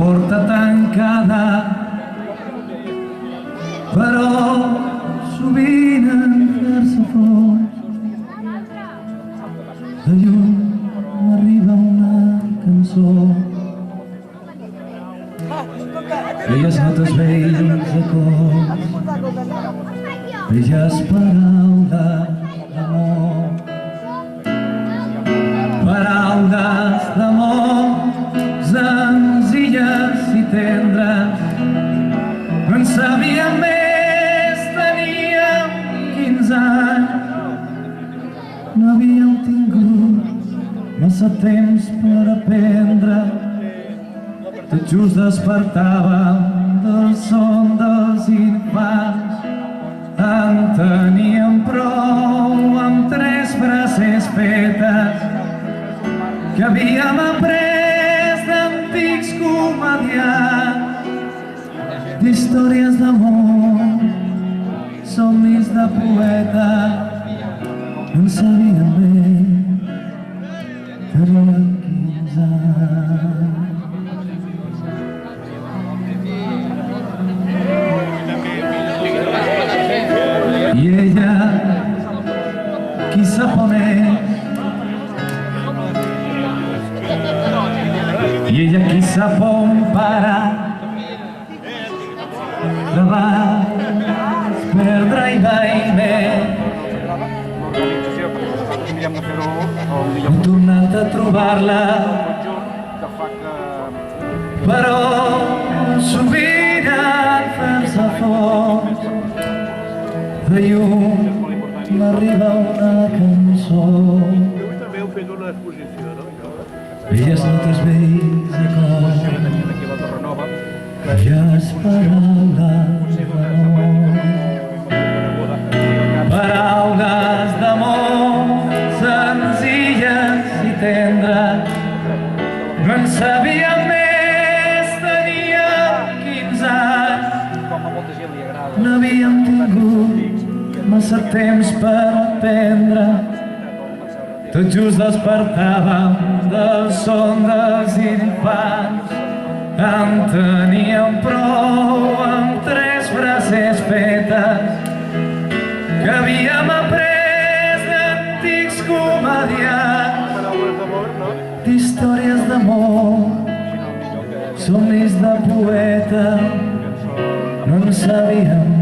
porta tancada, però sovint en fer-se fons de lluny m'arriba una cançó. Belles notes, vells acords, belles paraules d'amor, paraules d'amor senzilles i tendres. No en sabíem més, teníem 15 anys, no havíem tingut massa temps per aprendre. Tot just despertàvem del son dels infants, en teníem prou amb 3 frases fetes que havíem après d'antics comediants, d'històries d'amor, somnis de poeta. No en sabíem més, teníem 15 anys. I ella, qui sap on és, i ella qui sap on parar, la vas perdre i gairebé. Hem tornat a trobar-la, però sovint en fer-se fons de llum m'arriba una cançó. Belles notes, vells acords, belles paraules d'amor, paraules d'amor senzilles i tendres. No en sabíem més, teníem 15 anys, no havíem tingut massa temps per aprendre. Tot just despertàvem del son dels infants, en teníem prou amb 3 frases fetes que havíem après d'antics comediants, d'històries d'amor, somnis de poeta. No en sabíem